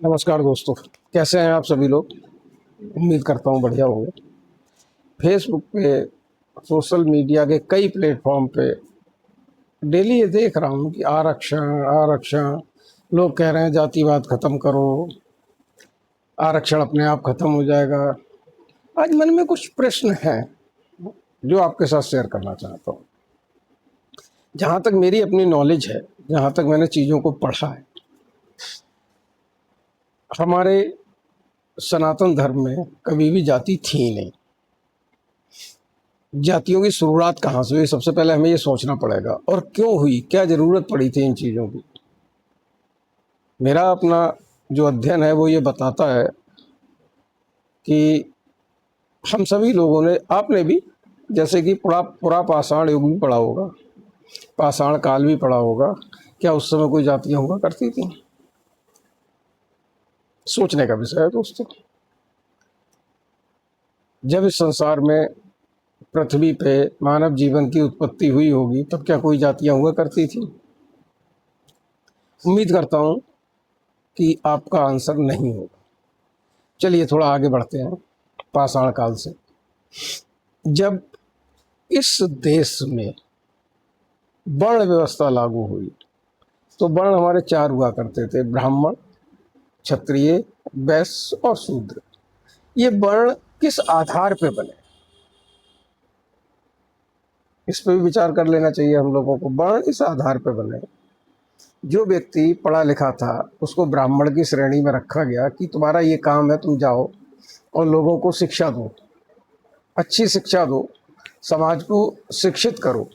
नमस्कार दोस्तों। कैसे हैं आप सभी लोग? उम्मीद करता हूँ बढ़िया होंगे। फेसबुक पे, सोशल मीडिया के कई प्लेटफॉर्म पे डेली ये देख रहा हूँ कि आरक्षण आरक्षण, लोग कह रहे हैं जातिवाद खत्म करो, आरक्षण अपने आप खत्म हो जाएगा। आज मन में कुछ प्रश्न हैं जो आपके साथ शेयर करना चाहता हूँ। जहाँ तक मेरी अपनी नॉलेज है, जहाँ तक मैंने चीज़ों को पढ़ा है, हमारे सनातन धर्म में कभी भी जाति थी नहीं। जातियों की शुरुआत कहाँ से हुई, सबसे पहले हमें ये सोचना पड़ेगा, और क्यों हुई, क्या ज़रूरत पड़ी थी इन चीज़ों की। मेरा अपना जो अध्ययन है वो ये बताता है कि हम सभी लोगों ने, आपने भी, जैसे कि पूरा पूरा पाषाण युग भी पढ़ा होगा, पाषाण काल भी पढ़ा होगा, क्या उस समय कोई जातियाँ हुआ करती थी? सोचने का विषय है दोस्तों। जब इस संसार में, पृथ्वी पे मानव जीवन की उत्पत्ति हुई होगी, तब क्या कोई जातियाँ हुआ करती थी? उम्मीद करता हूँ कि आपका आंसर नहीं होगा। चलिए थोड़ा आगे बढ़ते हैं पाषाण काल से। जब इस देश में वर्ण व्यवस्था लागू हुई तो वर्ण हमारे चार हुआ करते थे: ब्राह्मण, क्षत्रिय, वैश्य और शूद्र। ये वर्ण किस आधार पे बने, इस पे भी विचार कर लेना चाहिए हम लोगों को। वर्ण इस आधार पे बने, जो व्यक्ति पढ़ा लिखा था उसको ब्राह्मण की श्रेणी में रखा गया कि तुम्हारा ये काम है, तुम जाओ और लोगों को शिक्षा दो, अच्छी शिक्षा दो, समाज को शिक्षित करो।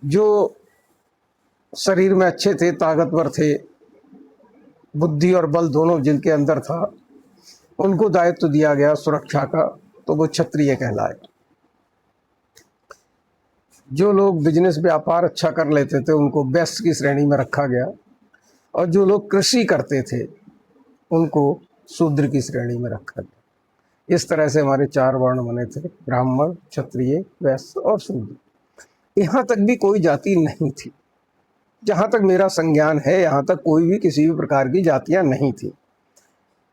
जो शरीर में अच्छे थे, ताकतवर थे, बुद्धि और बल दोनों जिनके अंदर था, उनको दायित्व दिया गया सुरक्षा का, तो वो क्षत्रिय कहलाए। जो लोग बिजनेस व्यापार अच्छा कर लेते थे उनको वैश्य की श्रेणी में रखा गया, और जो लोग कृषि करते थे उनको शूद्र की श्रेणी में रखा गया। इस तरह से हमारे चार वर्ण बने थे: ब्राह्मण, क्षत्रिय, वैश्य और शूद्र। यहाँ तक भी कोई जाति नहीं थी। जहाँ तक मेरा संज्ञान है, यहाँ तक कोई भी किसी भी प्रकार की जातियाँ नहीं थी।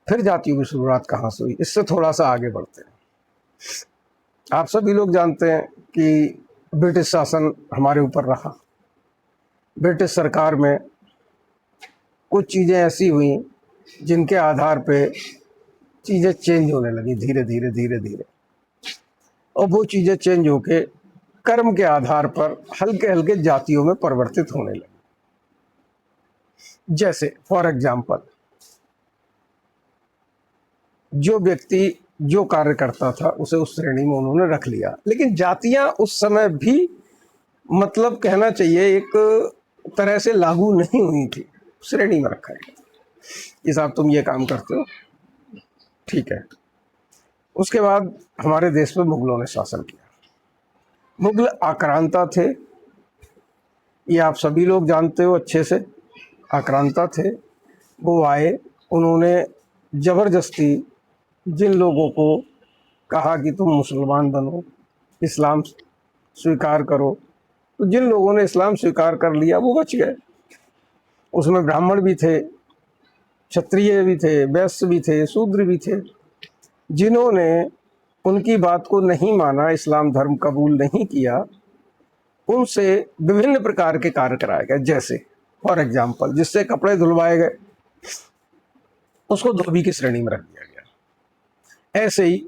फिर जातियों की शुरुआत कहाँ से हुई, इससे थोड़ा सा आगे बढ़ते हैं। आप सभी लोग जानते हैं कि ब्रिटिश शासन हमारे ऊपर रहा। ब्रिटिश सरकार में कुछ चीज़ें ऐसी हुई जिनके आधार पे चीज़ें चेंज होने लगी धीरे धीरे धीरे धीरे, और वो चीज़ें चेंज होके कर्म के आधार पर हल्के हल्के जातियों में परिवर्तित होने लगी। जैसे फॉर एग्जाम्पल, जो व्यक्ति जो कार्य करता था उसे उस श्रेणी में उन्होंने रख लिया, लेकिन जातियां उस समय भी, मतलब कहना चाहिए, एक तरह से लागू नहीं हुई थी। श्रेणी में रखा गया कि साहब तुम ये काम करते हो, ठीक है। उसके बाद हमारे देश में मुगलों ने शासन किया। मुगल आक्रांता थे, ये आप सभी लोग जानते हो अच्छे से। आक्रांता थे, वो आए, उन्होंने ज़बरदस्ती जिन लोगों को कहा कि तुम मुसलमान बनो, इस्लाम स्वीकार करो, तो जिन लोगों ने इस्लाम स्वीकार कर लिया वो बच गए। उसमें ब्राह्मण भी थे, क्षत्रिय भी थे, वैश्य भी थे, शूद्र भी थे। जिन्होंने उनकी बात को नहीं माना, इस्लाम धर्म कबूल नहीं किया, उनसे विभिन्न प्रकार के कार्य कराए गए। जैसे फॉर एग्जाम्पल, जिससे कपड़े धुलवाए गए उसको धोबी की श्रेणी में रख दिया गया। ऐसे ही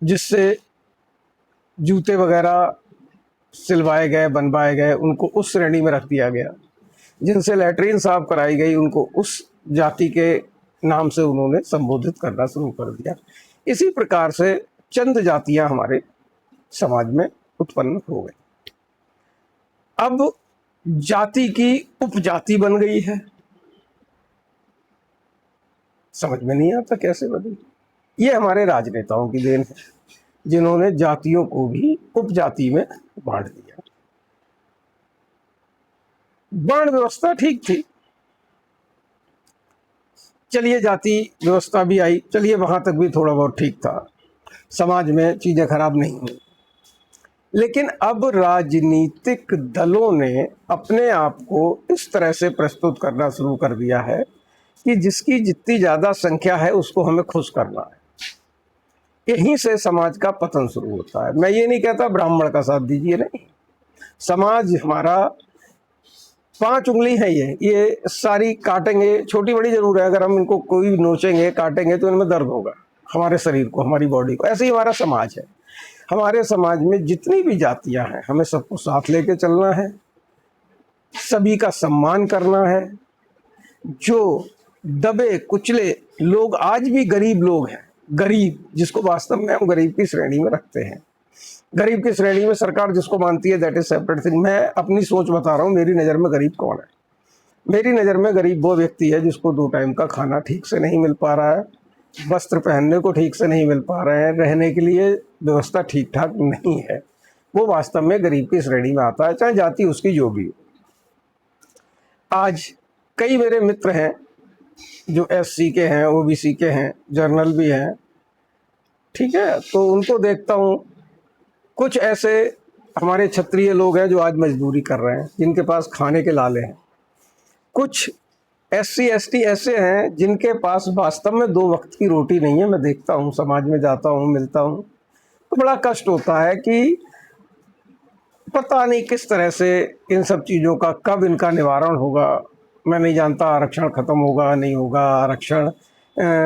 जिससे जूते वगैरह सिलवाए गए, बनवाए गए, उनको उस श्रेणी में रख दिया गया। जिनसे लैट्रीन साफ कराई गई उनको उस जाति के नाम से उन्होंने संबोधित करना शुरू कर दिया। इसी प्रकार से चंद जातियां हमारे समाज में उत्पन्न हो गई। अब जाति की उपजाति बन गई है। समझ में नहीं आता कैसे बनी। ये हमारे राजनेताओं की देन है, जिन्होंने जातियों को भी उपजाति में बांट दिया। वर्ण व्यवस्था ठीक थी, चलिए जाति व्यवस्था भी आई, चलिए वहां तक भी थोड़ा बहुत ठीक था, समाज में चीजें खराब नहीं हुई। लेकिन अब राजनीतिक दलों ने अपने आप को इस तरह से प्रस्तुत करना शुरू कर दिया है कि जिसकी जितनी ज़्यादा संख्या है उसको हमें खुश करना है। यहीं से समाज का पतन शुरू होता है। मैं ये नहीं कहता ब्राह्मण का साथ दीजिए, नहीं। समाज हमारा 5 उंगली है, ये सारी काटेंगे, छोटी बड़ी जरूर है, अगर हम इनको कोई नोचेंगे काटेंगे तो इनमें दर्द होगा हमारे शरीर को, हमारी बॉडी को। ऐसे ही हमारा समाज है। हमारे समाज में जितनी भी जातियां हैं हमें सबको साथ लेके चलना है, सभी का सम्मान करना है। जो दबे कुचले लोग, आज भी गरीब लोग हैं, गरीब जिसको वास्तव में हम गरीब की श्रेणी में रखते हैं, गरीब की श्रेणी में सरकार जिसको मानती है, दैट इज सेपरेट थिंग। मैं अपनी सोच बता रहा हूँ, मेरी नज़र में गरीब कौन है। मेरी नज़र में गरीब वो व्यक्ति है जिसको 2 टाइम का खाना ठीक से नहीं मिल पा रहा है, वस्त्र पहनने को ठीक से नहीं मिल पा रहे हैं, रहने के लिए व्यवस्था ठीक ठाक नहीं है। वो वास्तव में गरीब की श्रेणी में आता है, चाहे जाति उसकी जो भी हो। आज कई मेरे मित्र हैं जो SC के हैं, OBC के हैं, जर्नल भी हैं, ठीक है, तो उनको देखता हूँ। कुछ ऐसे हमारे क्षत्रिय लोग हैं जो आज मजदूरी कर रहे हैं, जिनके पास खाने के लाले हैं। कुछ SC ST ऐसे हैं जिनके पास वास्तव में 2 वक्त की रोटी नहीं है। मैं देखता हूँ, समाज में जाता हूँ, मिलता हूँ, तो बड़ा कष्ट होता है कि पता नहीं किस तरह से इन सब चीज़ों का कब इनका निवारण होगा। मैं नहीं जानता आरक्षण ख़त्म होगा नहीं होगा। आरक्षण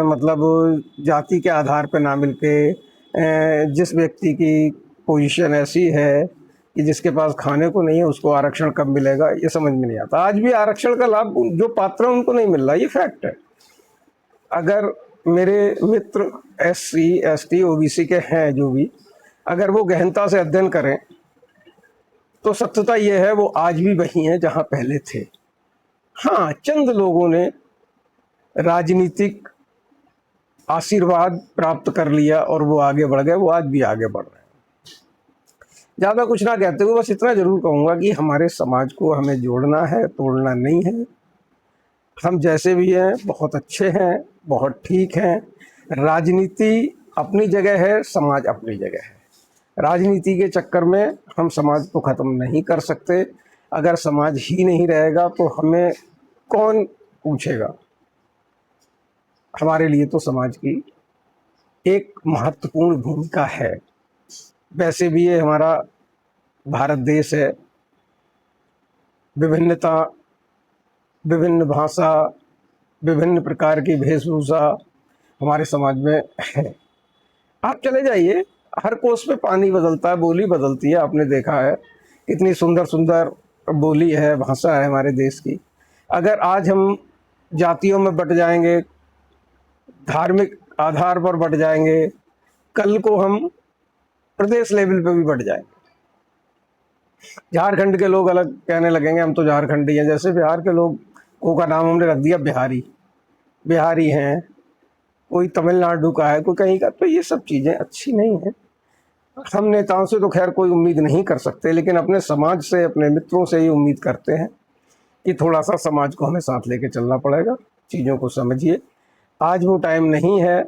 मतलब जाति के आधार पर ना मिलके जिस व्यक्ति की पोजीशन ऐसी है कि जिसके पास खाने को नहीं है उसको आरक्षण कब मिलेगा, ये समझ में नहीं आता। आज भी आरक्षण का लाभ जो पात्र हैं उनको नहीं मिल रहा, ये फैक्ट है। अगर मेरे मित्र SC ST OBC के हैं जो भी, अगर वो गहनता से अध्ययन करें तो सत्यता ये है वो आज भी वही हैं जहाँ पहले थे। हाँ, चंद लोगों ने राजनीतिक आशीर्वाद प्राप्त कर लिया और वो आगे बढ़ गए, वो आज भी आगे बढ़ रहे हैं। ज़्यादा कुछ ना कहते हुए बस इतना ज़रूर कहूँगा कि हमारे समाज को हमें जोड़ना है, तोड़ना नहीं है। हम जैसे भी हैं बहुत अच्छे हैं, बहुत ठीक हैं। राजनीति अपनी जगह है, समाज अपनी जगह है। राजनीति के चक्कर में हम समाज को ख़त्म नहीं कर सकते। अगर समाज ही नहीं रहेगा तो हमें कौन पूछेगा। हमारे लिए तो समाज की एक महत्वपूर्ण भूमिका है। वैसे भी ये हमारा भारत देश है, विभिन्नता, विभिन्न भाषा, विभिन्न प्रकार की वेशभूषा हमारे समाज में है। आप चले जाइए, हर कोस पे पानी बदलता है, बोली बदलती है। आपने देखा है कितनी सुंदर सुंदर बोली है, भाषा है हमारे देश की। अगर आज हम जातियों में बट जाएंगे, धार्मिक आधार पर बट जाएंगे, कल को हम प्रदेश लेवल पे भी बट जाएंगे। झारखंड के लोग अलग कहने लगेंगे, हम तो झारखंडी हैं। जैसे बिहार के लोगों का नाम हमने रख दिया बिहारी, बिहारी हैं, कोई तमिलनाडु का है, कोई कहीं का। तो ये सब चीज़ें अच्छी नहीं हैं। हम नेताओं से तो खैर कोई उम्मीद नहीं कर सकते, लेकिन अपने समाज से, अपने मित्रों से ही उम्मीद करते हैं कि थोड़ा सा समाज को हमें साथ लेके चलना पड़ेगा। चीज़ों को समझिए। आज वो टाइम नहीं है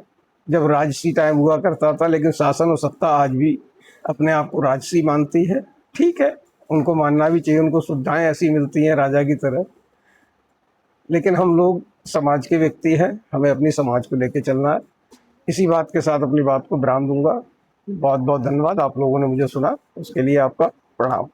जब राजसी टाइम हुआ करता था, लेकिन शासन और सत्ता आज भी अपने आप को राजसी मानती है। ठीक है, उनको मानना भी चाहिए, उनको सुविधाएं ऐसी मिलती हैं राजा की तरह। लेकिन हम लोग समाज के व्यक्ति हैं, हमें अपनी समाज को लेके चलना है। इसी बात के साथ अपनी बात को विराम दूंगा। बहुत बहुत धन्यवाद, आप लोगों ने मुझे सुना, उसके लिए आपका प्रणाम।